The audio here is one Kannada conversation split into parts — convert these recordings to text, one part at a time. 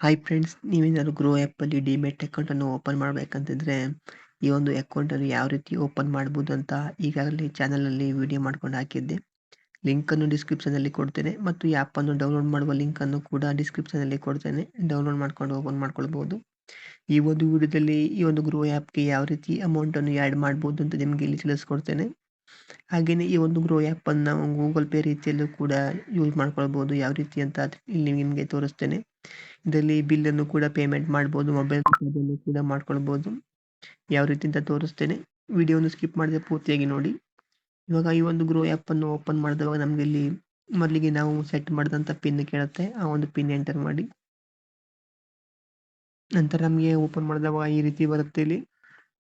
ಹಾಯ್ ಫ್ರೆಂಡ್ಸ್, ನೀವೇನಾದ್ರು ಗ್ರೋ ಆ್ಯಪಲ್ಲಿ ಡಿಮ್ಯಾಟ್ ಅಕೌಂಟನ್ನು ಓಪನ್ ಮಾಡಬೇಕಂತಿದ್ರೆ ಈ ಒಂದು ಅಕೌಂಟನ್ನು ಯಾವ ರೀತಿ ಓಪನ್ ಮಾಡ್ಬೋದು ಅಂತ ಈಗಾಗಲೇ ಚಾನಲಲ್ಲಿ ವಿಡಿಯೋ ಮಾಡ್ಕೊಂಡು ಹಾಕಿದ್ದೆ. ಲಿಂಕನ್ನು ಡಿಸ್ಕ್ರಿಪ್ಷನಲ್ಲಿ ಕೊಡ್ತೇನೆ ಮತ್ತು ಈ ಆ್ಯಪನ್ನು ಡೌನ್ಲೋಡ್ ಮಾಡುವ ಲಿಂಕನ್ನು ಕೂಡ ಡಿಸ್ಕ್ರಿಪ್ಷನಲ್ಲಿ ಕೊಡ್ತೇನೆ. ಡೌನ್ಲೋಡ್ ಮಾಡ್ಕೊಂಡು ಓಪನ್ ಮಾಡ್ಕೊಳ್ಬೋದು. ಈ ಒಂದು ವಿಡಿಯೋದಲ್ಲಿ ಈ ಒಂದು ಗ್ರೋ ಆ್ಯಪ್ಗೆ ಯಾವ ರೀತಿ ಅಮೌಂಟನ್ನು ಆ್ಯಡ್ ಮಾಡ್ಬೋದು ಅಂತ ನಿಮಗೆ ಇಲ್ಲಿ ತಿಳಿಸ್ಕೊಡ್ತೇನೆ. ಹಾಗೆಯೇ ಈ ಒಂದು ಗ್ರೋ ಆ್ಯಪನ್ನು ನಾವು ಗೂಗಲ್ ಪೇ ರೀತಿಯಲ್ಲೂ ಕೂಡ ಯೂಸ್ ಮಾಡ್ಕೊಳ್ಬೋದು. ಯಾವ ರೀತಿ ಅಂತ ಇಲ್ಲಿ ನಿಮಗೆ ತೋರಿಸ್ತೇನೆ. ಇದರಲ್ಲಿ ಬಿಲ್ಲನ್ನು ಕೂಡ ಪೇಮೆಂಟ್ ಮಾಡ್ಬೋದು, ಮೊಬೈಲ್ ರಿಚಾರ್ಜನ್ನು ಕೂಡ ಮಾಡ್ಕೊಳ್ಬೋದು. ಯಾವ ರೀತಿ ಅಂತ ತೋರಿಸ್ತೇನೆ. ವಿಡಿಯೋವನ್ನು ಸ್ಕಿಪ್ ಮಾಡದೆ ಪೂರ್ತಿಯಾಗಿ ನೋಡಿ. ಇವಾಗ ಈ ಒಂದು ಗ್ರೋ ಆ್ಯಪನ್ನು ಓಪನ್ ಮಾಡಿದಾಗ ನಮಗೆ ಇಲ್ಲಿ ಮೊದಲಿಗೆ ನಾವು ಸೆಟ್ ಮಾಡಿದಂಥ ಪಿನ್ ಕೇಳುತ್ತೆ. ಆ ಒಂದು ಪಿನ್ ಎಂಟರ್ ಮಾಡಿ. ನಂತರ ನಮಗೆ ಓಪನ್ ಮಾಡಿದಾಗ ಈ ರೀತಿ ಬರುತ್ತೆ.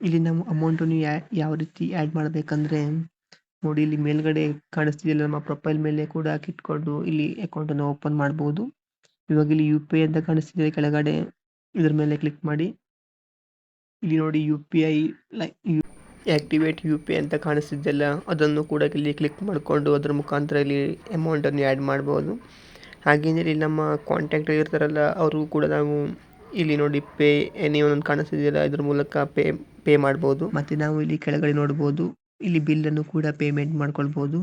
ಇಲ್ಲಿ ನಾವು ಅಮೌಂಟನ್ನು ಯಾವ ರೀತಿ ಆ್ಯಡ್ ಮಾಡಬೇಕಂದ್ರೆ ನೋಡಿ, ಇಲ್ಲಿ ಮೇಲ್ಗಡೆ ಕಾಣಿಸ್ತಿದೆಯಲ್ಲ, ನಮ್ಮ ಪ್ರೊಫೈಲ್ ಮೇಲೆ ಕೂಡ ಹಾಕಿಟ್ಕೊಂಡು ಇಲ್ಲಿ ಅಕೌಂಟನ್ನು ಓಪನ್ ಮಾಡ್ಬೋದು. ಇವಾಗ ಇಲ್ಲಿ UPI ಅಂತ ಕಾಣಿಸ್ತಿದೆ ಕೆಳಗಡೆ, ಇದ್ರ ಮೇಲೆ ಕ್ಲಿಕ್ ಮಾಡಿ. ಇಲ್ಲಿ ನೋಡಿ UPI ಆಕ್ಟಿವೇಟ್ UPI ಅಂತ ಕಾಣಿಸ್ತಿದೆಯಲ್ಲ, ಅದನ್ನು ಕೂಡ ಇಲ್ಲಿ ಕ್ಲಿಕ್ ಮಾಡಿಕೊಂಡು ಅದರ ಮುಖಾಂತರ ಇಲ್ಲಿ ಅಮೌಂಟನ್ನು ಆ್ಯಡ್ ಮಾಡ್ಬೋದು. ಹಾಗೆಯೇ ಇಲ್ಲಿ ನಮ್ಮ ಕಾಂಟ್ಯಾಕ್ಟ್ ಇರ್ತಾರಲ್ಲ, ಅವರು ಕೂಡ ನಾವು ಇಲ್ಲಿ ನೋಡಿ ಪೇ ಎನಿ ಒಂದು ಕಾಣಿಸ್ತಿದೆಯಲ್ಲ, ಇದ್ರ ಮೂಲಕ ಪೇ ಮಾಡ್ಬೋದು. ಮತ್ತು ನಾವು ಇಲ್ಲಿ ಕೆಳಗಡೆ ನೋಡ್ಬೋದು, ಇಲ್ಲಿ ಬಿಲ್ಲನ್ನು ಕೂಡ ಪೇಮೆಂಟ್ ಮಾಡ್ಕೊಳ್ಬೋದು.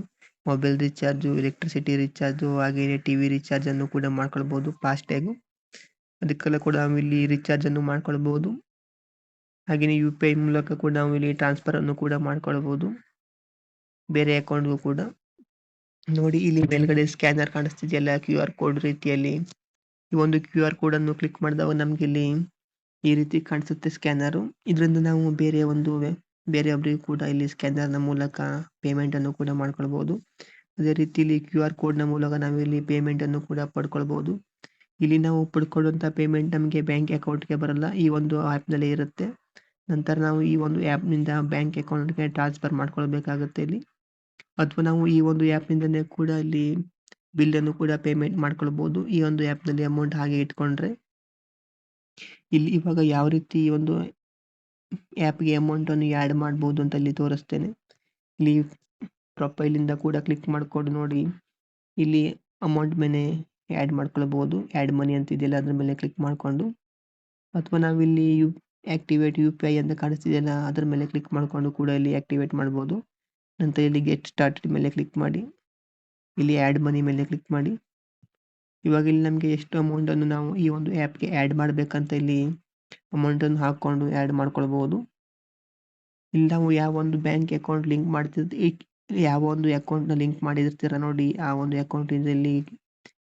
ಮೊಬೈಲ್ ರಿಚಾರ್ಜು, ಎಲೆಕ್ಟ್ರಿಸಿಟಿ ರಿಚಾರ್ಜು, ಹಾಗೆಯೇ TV ರಿಚಾರ್ಜನ್ನು ಕೂಡ ಮಾಡ್ಕೊಳ್ಬೋದು ಫಾಸ್ಟ್ಯಾಗು. ಅದಕ್ಕೆಲ್ಲ ಕೂಡ ನಾವು ಇಲ್ಲಿ ರಿಚಾರ್ಜನ್ನು ಮಾಡ್ಕೊಳ್ಬೋದು. ಹಾಗೆಯೇ UPI ಮೂಲಕ ಕೂಡ ನಾವು ಇಲ್ಲಿ ಟ್ರಾನ್ಸ್ಫರನ್ನು ಕೂಡ ಮಾಡ್ಕೊಳ್ಬೋದು ಬೇರೆ ಅಕೌಂಟ್ಗೂ ಕೂಡ. ನೋಡಿ, ಇಲ್ಲಿ ಮೇಲ್ಗಡೆ ಸ್ಕ್ಯಾನರ್ ಕಾಣಿಸ್ತಿದೆಯಲ್ಲ, QR ಕೋಡ್ ರೀತಿಯಲ್ಲಿ. ಈ ಒಂದು QR ಕೋಡನ್ನು ಕ್ಲಿಕ್ ಮಾಡಿದಾಗ ನಮಗೆ ಇಲ್ಲಿ ಈ ರೀತಿ ಕಾಣಿಸುತ್ತೆ ಸ್ಕ್ಯಾನರು. ಇದರಿಂದ ನಾವು ಬೇರೆಯೊಬ್ಬರಿಗೂ ಕೂಡ ಇಲ್ಲಿ ಸ್ಕ್ಯಾನರ್ನ ಮೂಲಕ ಪೇಮೆಂಟನ್ನು ಕೂಡ ಮಾಡ್ಕೊಳ್ಬೋದು. ಅದೇ ರೀತಿ ಇಲ್ಲಿ QR ಕೋಡ್ನ ಮೂಲಕ ನಾವು ಇಲ್ಲಿ ಪೇಮೆಂಟನ್ನು ಕೂಡ ಪಡ್ಕೊಳ್ಬೋದು. ಇಲ್ಲಿ ನಾವು ಪಡ್ಕೊಳ್ಳುವಂಥ ಪೇಮೆಂಟ್ ನಮಗೆ ಬ್ಯಾಂಕ್ ಅಕೌಂಟ್ಗೆ ಬರಲ್ಲ, ಈ ಒಂದು ಆ್ಯಪ್ನಲ್ಲೇ ಇರುತ್ತೆ. ನಂತರ ನಾವು ಈ ಒಂದು ಆ್ಯಪ್ನಿಂದ ಬ್ಯಾಂಕ್ ಅಕೌಂಟ್ಗೆ ಟ್ರಾನ್ಸ್ಫರ್ ಮಾಡ್ಕೊಳ್ಬೇಕಾಗುತ್ತೆ ಇಲ್ಲಿ. ಅಥವಾ ನಾವು ಈ ಒಂದು ಆ್ಯಪ್ನಿಂದಲೇ ಕೂಡ ಇಲ್ಲಿ ಬಿಲ್ಲನ್ನು ಕೂಡ ಪೇಮೆಂಟ್ ಮಾಡ್ಕೊಳ್ಬೋದು, ಈ ಒಂದು ಆ್ಯಪ್ನಲ್ಲಿ ಅಮೌಂಟ್ ಹಾಗೆ ಇಟ್ಕೊಂಡ್ರೆ. ಇಲ್ಲಿ ಇವಾಗ ಯಾವ ರೀತಿ ಈ ಒಂದು ಆ್ಯಪ್ಗೆ ಅಮೌಂಟನ್ನು ಆ್ಯಡ್ ಮಾಡ್ಬೋದು ಅಂತ ಇಲ್ಲಿ ತೋರಿಸ್ತೇನೆ. ಇಲ್ಲಿ ಪ್ರೊಫೈಲಿಂದ ಕೂಡ ಕ್ಲಿಕ್ ಮಾಡಿಕೊಂಡು ನೋಡಿ, ಇಲ್ಲಿ ಅಮೌಂಟ್ ಮೇಲೆ ಆ್ಯಡ್ ಮಾಡ್ಕೊಳ್ಬೋದು. ಆ್ಯಡ್ ಮನಿ ಅಂತಿದೆಯಲ್ಲ, ಅದ್ರ ಮೇಲೆ ಕ್ಲಿಕ್ ಮಾಡಿಕೊಂಡು, ಅಥವಾ ನಾವಿಲ್ಲಿ ಆಕ್ಟಿವೇಟ್ UPI ಅಂತ ಕಾಣಿಸ್ತಿದೆಯಲ್ಲ, ಅದ್ರ ಮೇಲೆ ಕ್ಲಿಕ್ ಮಾಡಿಕೊಂಡು ಕೂಡ ಇಲ್ಲಿ ಆಕ್ಟಿವೇಟ್ ಮಾಡ್ಬೋದು. ನಂತರ ಇಲ್ಲಿ ಗೆಟ್ ಸ್ಟಾರ್ಟೆಡ್ ಮೇಲೆ ಕ್ಲಿಕ್ ಮಾಡಿ, ಇಲ್ಲಿ ಆ್ಯಡ್ ಮನಿ ಮೇಲೆ ಕ್ಲಿಕ್ ಮಾಡಿ. ಇವಾಗ ಇಲ್ಲಿ ನಮಗೆ ಎಷ್ಟು ಅಮೌಂಟನ್ನು ನಾವು ಈ ಒಂದು ಆ್ಯಪ್ಗೆ ಆ್ಯಡ್ ಮಾಡಬೇಕಂತ ಇಲ್ಲಿ ಅಮೌಂಟನ್ನು ಹಾಕ್ಕೊಂಡು ಆ್ಯಡ್ ಮಾಡ್ಕೊಳ್ಬೋದು. ಇಲ್ಲಿ ನಾವು ಯಾವ ಒಂದು ಬ್ಯಾಂಕ್ ಅಕೌಂಟ್ ಲಿಂಕ್ ಮಾಡ್ತಿರ್ತೀವಿ, ಯಾವ ಒಂದು ಅಕೌಂಟ್ನ ಲಿಂಕ್ ಮಾಡಿರ್ತೀರ ನೋಡಿ, ಆ ಒಂದು ಅಕೌಂಟಿಂದ ಇಲ್ಲಿ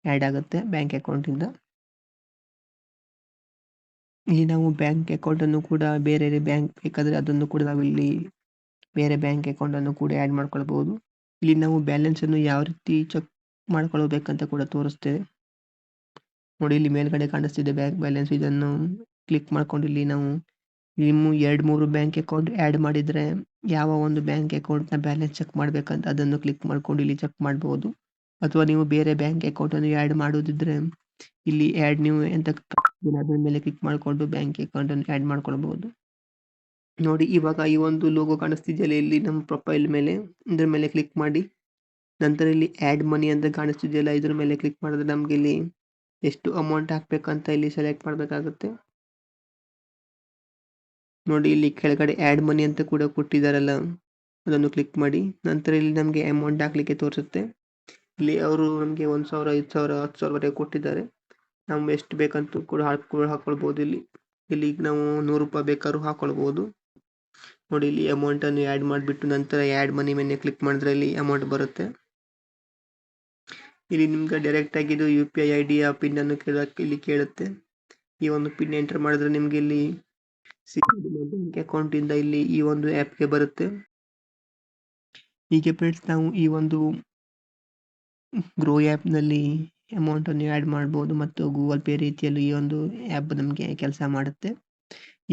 ಆ್ಯಡ್ ಆಗುತ್ತೆ ಬ್ಯಾಂಕ್ ಅಕೌಂಟಿಂದ. ಇಲ್ಲಿ ನಾವು ಬ್ಯಾಂಕ್ ಅಕೌಂಟನ್ನು ಕೂಡ ಬೇರೆ ಬ್ಯಾಂಕ್ ಬೇಕಾದರೆ ಅದನ್ನು ಕೂಡ ನಾವು ಇಲ್ಲಿ ಬೇರೆ ಬ್ಯಾಂಕ್ ಅಕೌಂಟನ್ನು ಕೂಡ ಆ್ಯಡ್ ಮಾಡ್ಕೊಳ್ಬೋದು. ಇಲ್ಲಿ ನಾವು ಬ್ಯಾಲೆನ್ಸನ್ನು ಯಾವ ರೀತಿ ಚೆಕ್ ಮಾಡ್ಕೊಳ್ಬೇಕಂತ ಕೂಡ ತೋರಿಸ್ತೇವೆ. ನೋಡಿ, ಇಲ್ಲಿ ಮೇಲ್ಗಡೆ ಕಾಣಿಸ್ತಿದೆ ಬ್ಯಾಂಕ್ ಬ್ಯಾಲೆನ್ಸ್. ಇದನ್ನು ಕ್ಲಿಕ್ ಮಾಡ್ಕೊಂಡು ಇಲ್ಲಿ ನಾವು ನಿಮ್ಮ 2-3 ಬ್ಯಾಂಕ್ ಅಕೌಂಟ್ ಆ್ಯಡ್ ಮಾಡಿದರೆ ಯಾವ ಒಂದು ಬ್ಯಾಂಕ್ ಅಕೌಂಟ್ನ ಬ್ಯಾಲೆನ್ಸ್ ಚೆಕ್ ಮಾಡಬೇಕಂತ ಅದನ್ನು ಕ್ಲಿಕ್ ಮಾಡ್ಕೊಂಡು ಇಲ್ಲಿ ಚೆಕ್ ಮಾಡ್ಬೋದು. ಅಥವಾ ನೀವು ಬೇರೆ ಬ್ಯಾಂಕ್ ಅಕೌಂಟನ್ನು ಆ್ಯಡ್ ಮಾಡೋದಿದ್ರೆ ಇಲ್ಲಿ ಆ್ಯಡ್ ನ್ಯೂ ಅಂತ ಅದರ ಮೇಲೆ ಕ್ಲಿಕ್ ಮಾಡಿಕೊಂಡು ಬ್ಯಾಂಕ್ ಅಕೌಂಟನ್ನು ಆ್ಯಡ್ ಮಾಡ್ಕೊಳ್ಬೋದು. ನೋಡಿ, ಇವಾಗ ಈ ಒಂದು ಲೋಗೋ ಕಾಣಿಸ್ತಿದೆಯಲ್ಲ ಇಲ್ಲಿ ನಮ್ಮ ಪ್ರೊಫೈಲ್ ಮೇಲೆ, ಇದ್ರ ಮೇಲೆ ಕ್ಲಿಕ್ ಮಾಡಿ. ನಂತರ ಇಲ್ಲಿ ಆ್ಯಡ್ ಮನಿ ಅಂತ ಕಾಣಿಸ್ತಿದೆಯಲ್ಲ, ಇದ್ರ ಮೇಲೆ ಕ್ಲಿಕ್ ಮಾಡಿದ್ರೆ ನಮಗೆ ಇಲ್ಲಿ ಎಷ್ಟು ಅಮೌಂಟ್ ಹಾಕ್ಬೇಕಂತ ಇಲ್ಲಿ ಸೆಲೆಕ್ಟ್ ಮಾಡಬೇಕಾಗುತ್ತೆ. ನೋಡಿ, ಇಲ್ಲಿ ಕೆಳಗಡೆ ಆ್ಯಡ್ ಮನಿ ಅಂತ ಕೂಡ ಕೊಟ್ಟಿದ್ದಾರಲ್ಲ, ಅದನ್ನು ಕ್ಲಿಕ್ ಮಾಡಿ. ನಂತರ ಇಲ್ಲಿ ನಮಗೆ ಅಮೌಂಟ್ ಹಾಕ್ಲಿಕ್ಕೆ ತೋರಿಸುತ್ತೆ. ಇಲ್ಲಿ ಅವರು ನಮಗೆ 1,000, 5,000, 10,000ವರೆಗೆ ಕೊಟ್ಟಿದ್ದಾರೆ. ನಾವು ಎಷ್ಟು ಬೇಕಂತ ಕೂಡ ಹಾಕ್ಕೊಳ್ಬೋದು. ಇಲ್ಲಿ ನಾವು 100 ರೂಪಾಯಿ ಬೇಕಾದ್ರೂ ಹಾಕ್ಕೊಳ್ಬೋದು. ನೋಡಿ, ಇಲ್ಲಿ ಅಮೌಂಟನ್ನು ಆ್ಯಡ್ ಮಾಡಿಬಿಟ್ಟು ನಂತರ ಆ್ಯಡ್ ಮನಿ ಮೇಲೆ ಕ್ಲಿಕ್ ಮಾಡಿದ್ರೆ ಇಲ್ಲಿ ಅಮೌಂಟ್ ಬರುತ್ತೆ. ಇಲ್ಲಿ ನಿಮ್ಗೆ ಡೈರೆಕ್ಟ್ ಆಗಿ ಇದು UPI ID ಪಿನ್ ಅನ್ನು ಇಲ್ಲಿ ಕೇಳುತ್ತೆ. ಈ ಒಂದು ಪಿನ್ ಎಂಟರ್ ಮಾಡಿದ್ರೆ ನಿಮ್ಗೆ ಇಲ್ಲಿ ಬ್ಯಾಂಕ್ ಅಕೌಂಟಿಂದ ಇಲ್ಲಿ ಈ ಒಂದು ಆ್ಯಪ್ಗೆ ಬರುತ್ತೆ. ಹೀಗೆ ಫ್ರೆಂಡ್ಸ್, ನಾವು ಈ ಒಂದು ಗ್ರೋ ಆ್ಯಪ್ನಲ್ಲಿ ಅಮೌಂಟನ್ನು ಆ್ಯಡ್ ಮಾಡ್ಬೋದು ಮತ್ತು ಗೂಗಲ್ ಪೇ ರೀತಿಯಲ್ಲೂ ಈ ಒಂದು ಆ್ಯಪ್ ನಮಗೆ ಕೆಲಸ ಮಾಡುತ್ತೆ.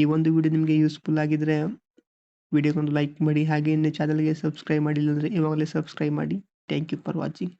ಈ ಒಂದು ವಿಡಿಯೋ ನಿಮಗೆ ಯೂಸ್ಫುಲ್ ಆಗಿದ್ರೆ ವಿಡಿಯೋಗೊಂದು ಲೈಕ್ ಮಾಡಿ. ಹಾಗೆ ಇನ್ನು ಚಾನಲ್ಗೆ ಸಬ್ಸ್ಕ್ರೈಬ್ ಮಾಡಿಲ್ಲ ಅಂದರೆ ಇವಾಗಲೇ ಸಬ್ಸ್ಕ್ರೈಬ್ ಮಾಡಿ. Thank you for watching.